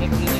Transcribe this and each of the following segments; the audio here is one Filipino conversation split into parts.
Sakit na.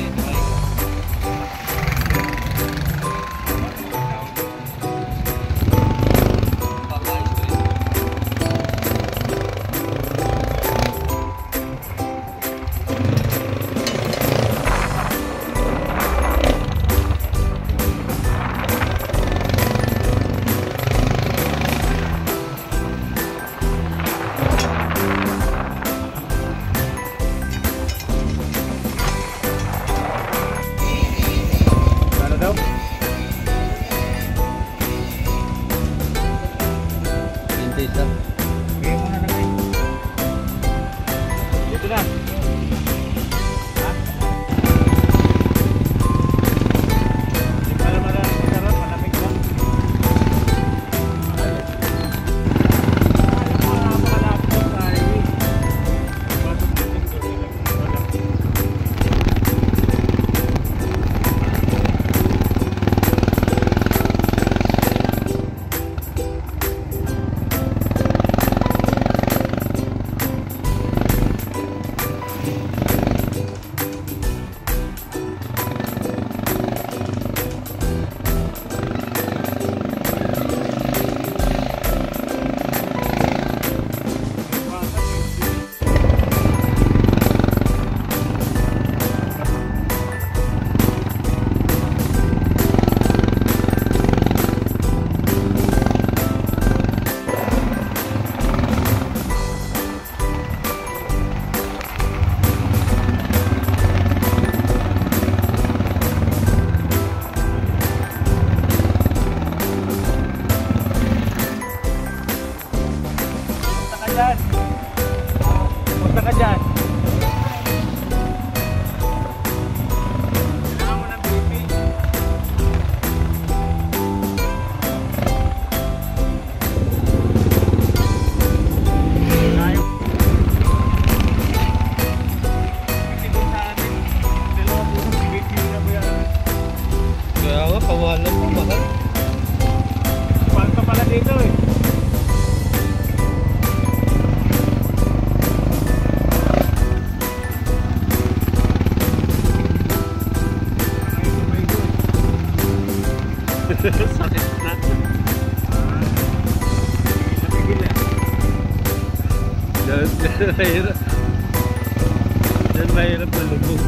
Diyan mahirap na lubog.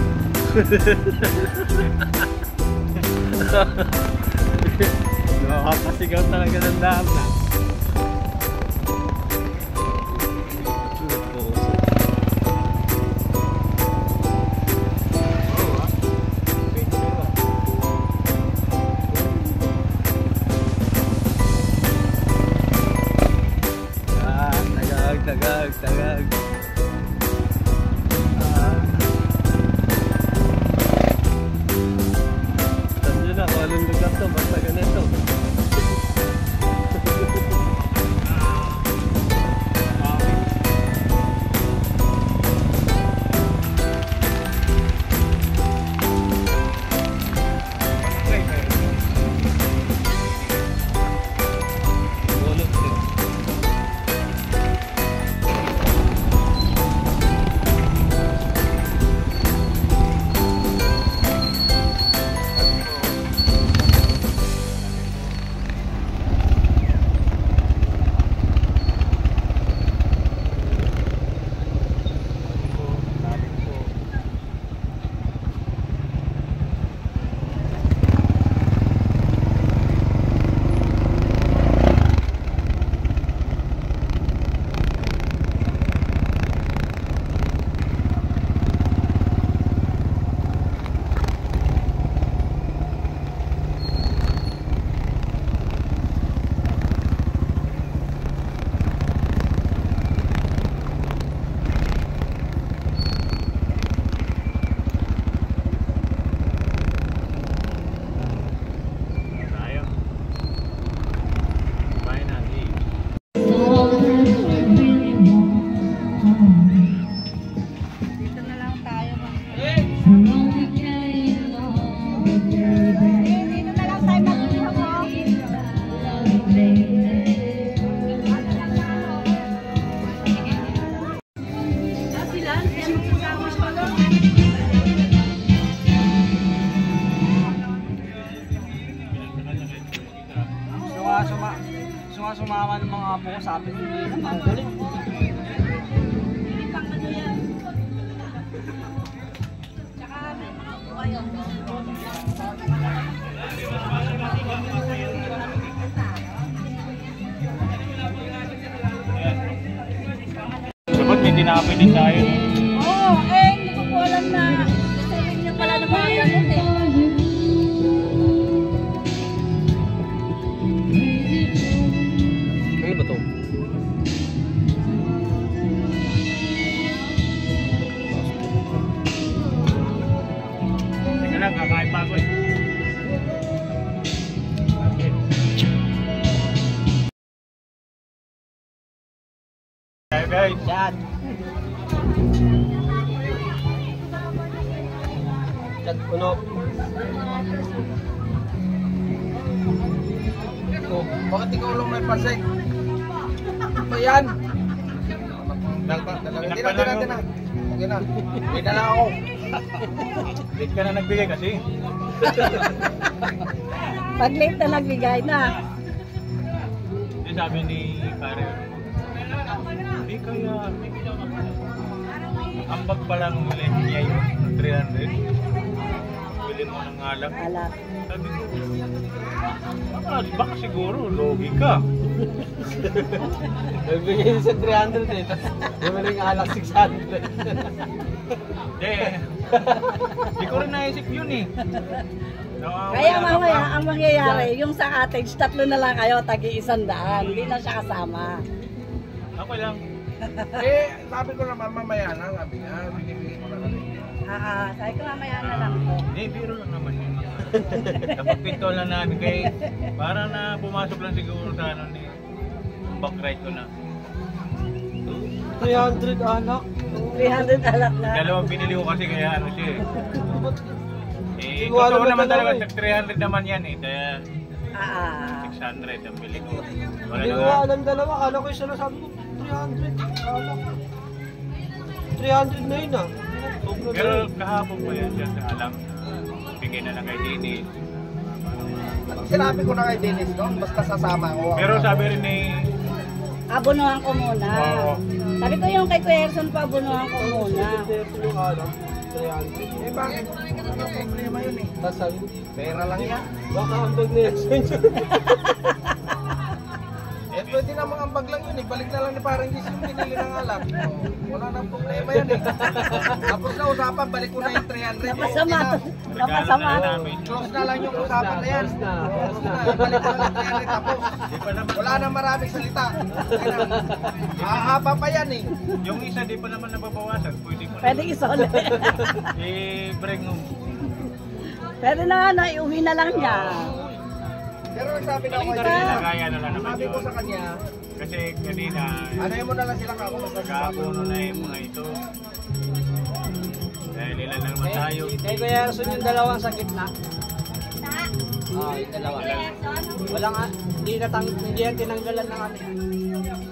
Nakakasigaw talaga ng daan na. Tagag. Sabi na kung anong lugar to, basta ganito. apo ko sabi ko, hindi naman galing. Dapat may tinapay din tayo. Oo, hindi ko po alam na gusto niya pala ng mga ganun eh. Ano ba to? Teka lang, kakain pa ako eh. Tayo guys. Yan. Yan, puno. Oh, bakit ikaw lang may pasek? Ito yan. Dalawa. Okay na. May dala ako. Late ka na nagbigay kasi. Pag late na nagbigay na. Hindi sabi ni Karen. Hindi kaya. Ambag pa lang ulit niya yung 300. Bilhin mo ng alak. Alak. Sabi ko, baka siguro, logi ka. Nagbigay sa 300 eh. Bumili ng alak 600. Hindi ko rin naisip yun eh. Kaya mamaya, ang mangyayari, yung sa cottage, 3 na lang kayo, tagi-100. Hindi na siya kasama. Ako lang. Sabi ko naman mamaya na, sabi niya, binibigay ko na kami. Sabi ko mamaya na lang po. Hindi, biro lang naman yun. Napagpinto lang namin kay para na pumasok lang siguro sa ano ni back right ko na. 300 alak? 300 alak na. Dalawang binili ko kasi kaya ano siya eh. Hindi ko alam totoo naman na talaga, dalawa 300 naman yan eh. Kaya 600 ang bili ko. Wala Hindi na ko nga. alam dalawa, kala ko yung sinasabi ko 300 alak. 300 na yun ah. Pero kahapon pa yan siya alam na bigay na lang kay Dennis. Sinabi ko na kay Dennis doon, basta sasama ko. Pero sabi rin ni Abunuhan ko muna. Oo. Sabi ko yung kay Querson pa, abunuhan ko muna. yung alak, 300. Bakit? Ano problema yun eh? Sasabi, pera lang yan. Baka ambag na yan. Pwede namang ambag lang yun eh. Balik na lang ni parang Gis yung binili ng alak. Wala nang problema yan eh. Tapos na usapan, balik ko na yung 300. Napasama. Napasama. Close na lang yung usapan na yan. Close na. Balik ko na lang 300 tapos. Wala nang maraming salita. Hahaba pa yan eh. yung isa di pa naman nababawasan. Pwede isole. I-break mo. Pwede na, iuwi na lang niya. Pero nagsabi na ako kay Kaya na lang naman sabi ko yun. sa kanya, Kasi kanina, ano mo na lang sila kako. nagkapuno na yung mga ito. Dahil ilan lang naman tayo. Kay Kuya Erson yung dalawang sa gitna. Yung dalawa. Walang, hindi yan tinanggalan ng ano.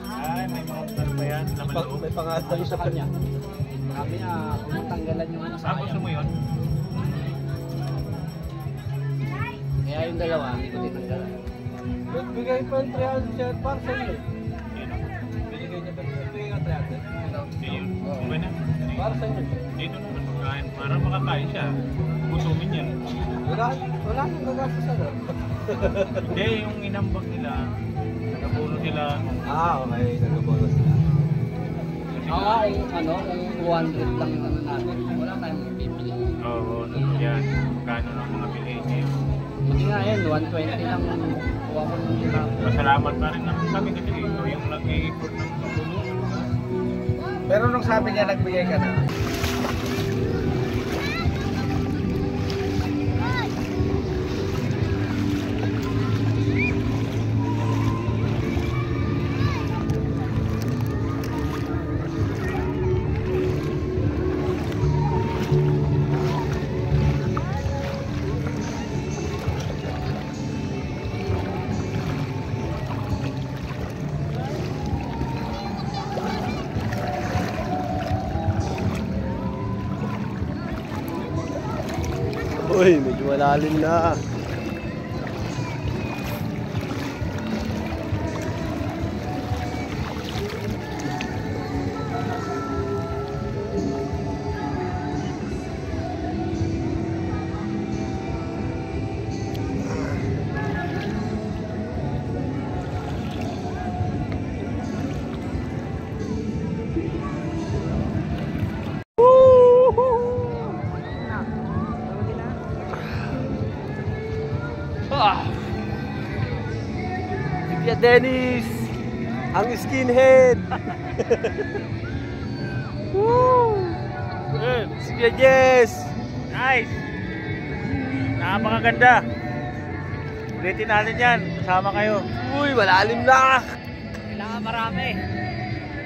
Ay, may mga plan pa yan. Naman loob. May pangalan sa kanya. Sabi niya, kung tanggalan yung ano sa Saan gusto mo yun? Kaya yung dalawa, hindi ko tinanggalan. Nagbigay pa yung 300 para sa iyo. Binigay niya ba? Nagbigay ka 300? Hindi yun. Okay na. Para sa iyo. Dito naman magkain. Para makakain siya. Gusumin yan. Wala nang gagasa sa doon. Hindi, yung inambag nila. Nakapuno sila. Okay. Nagkabono sila. Kung 200 lang yung ano natin, wala tayong bibili. Oo, yan. Kano ng mga bilhin niya. Hindi nga yan, 120 lang kuha ko nung sila. Masalamat pa rin naman kami kasi ikaw yung nag-i-import ng tulungan. Pero nung sabi niya nagbigay ka na. Uy, medyo malalim na. Si Kuya Dennis, ang skinhead. Woo! Good. Si Kuya Jess. Nice. Napakaganda. Ulitin natin yan. Kasama kayo. Uy, malalim na. Kailangan marami.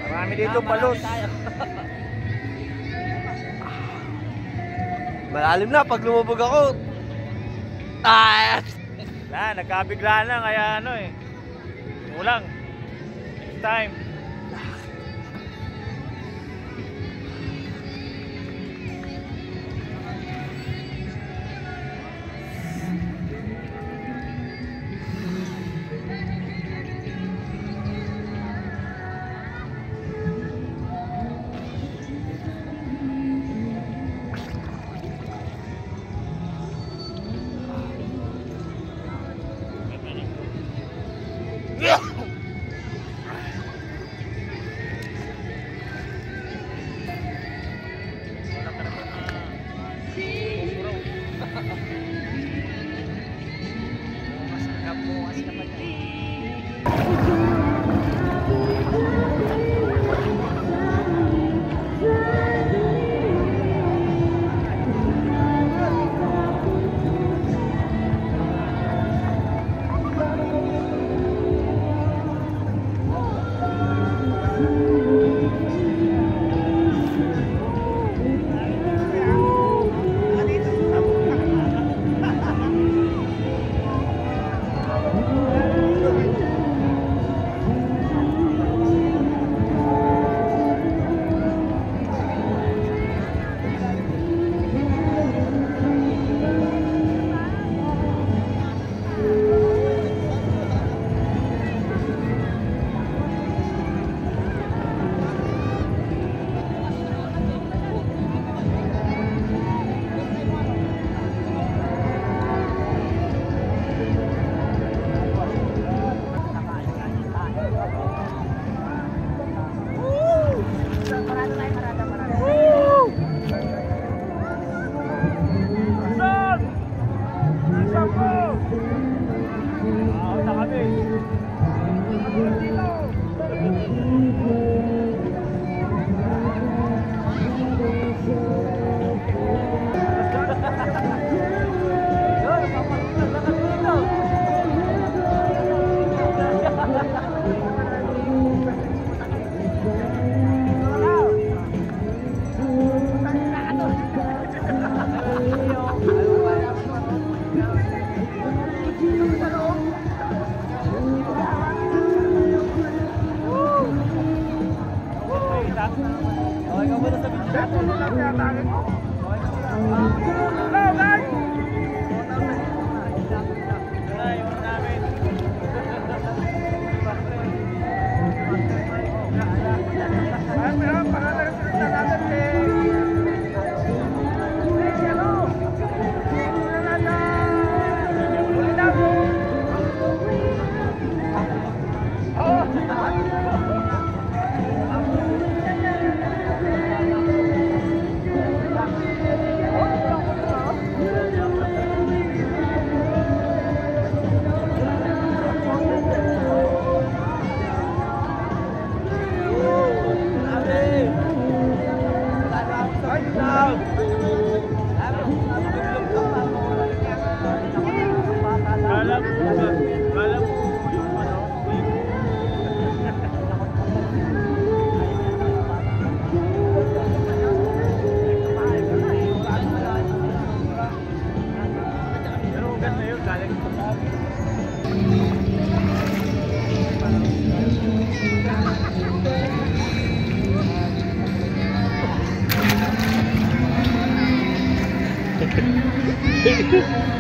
Marami dito palos. Malalim na pag lumubog ako. Ah! Nagkabigla na kaya ano eh. Ulang. Next time.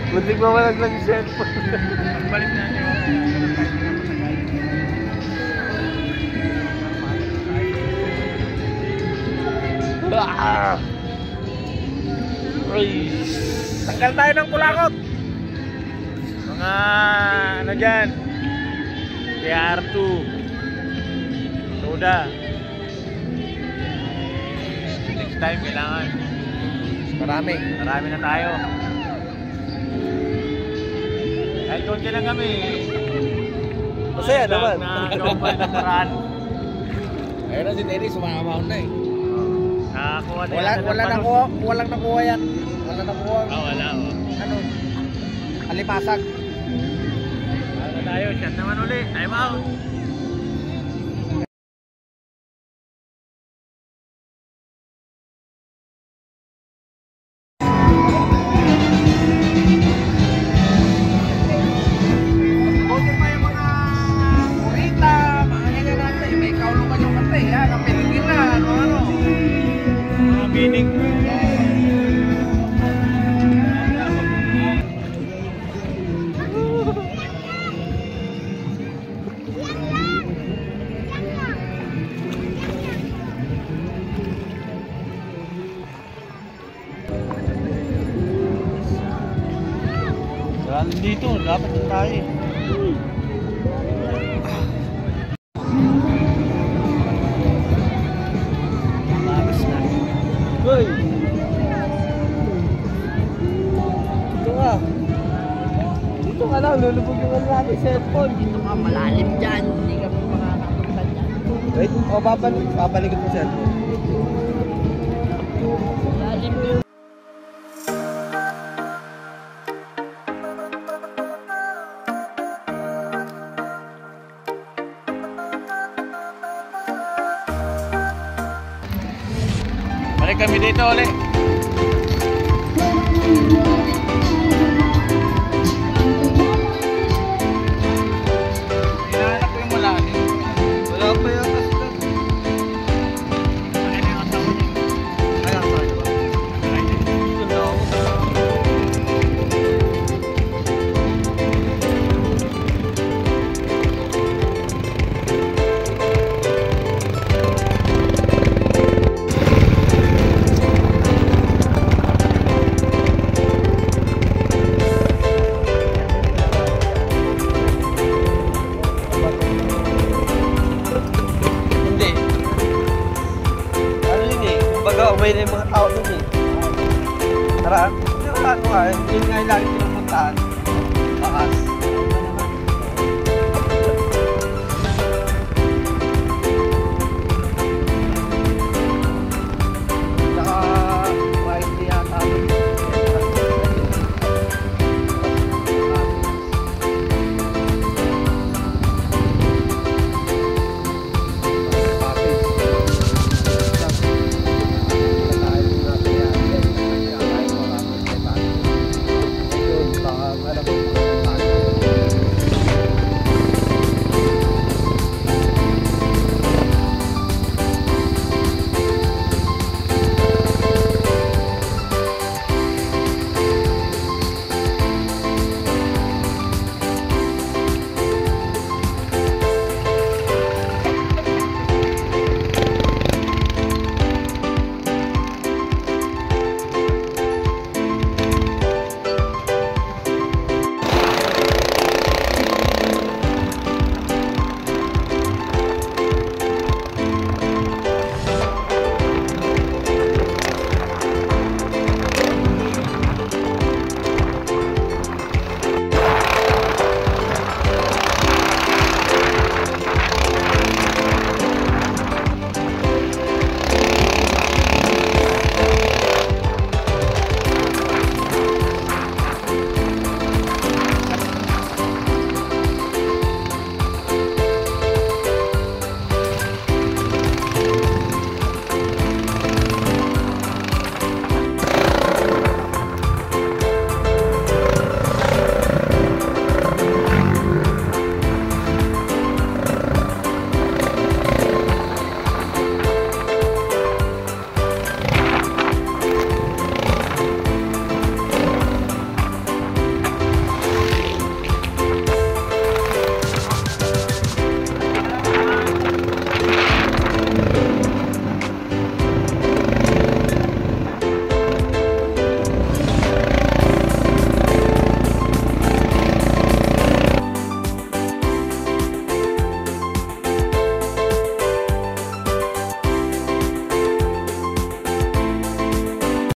Muntik mawalag lang yung cellphone. Balik natin. Ay! Tanggal tayo ng kulakot. Mga ano dyan. PR2. Soda. Next time kailangan. Marami na tayo. Kahit konti lang kami. Masaya naman. Nakakaupan ng paraan. Ayun na si Terry, sumama na eh. Nakakuha na Walang nakuha yan. Walang nakuha. Wala. Ano? Alipasag. Ano tayo? Shot naman uli. Time out. Binig. Dito, dapat na tayo. Hoy! Dito ka. Dito ka lang, lulubog yung natin cellphone. Dito ka, malalim dyan. Hindi ka pa makakapunta dyan. Wait, babalik ko cellphone. Malalim yun. Balik kami dito ulit. Hinahanap ko yung malalim. Wala pa yata sila. Ano yung asawa niya? Ay, ang sa'yo ba? Dito na ako. Hindi. Ano yun eh? Kumbaga, umay na yung mga tao dun eh. Tara, hindi ko ano nga eh. Yun nga yung lagi pinapuntaan. Bakas.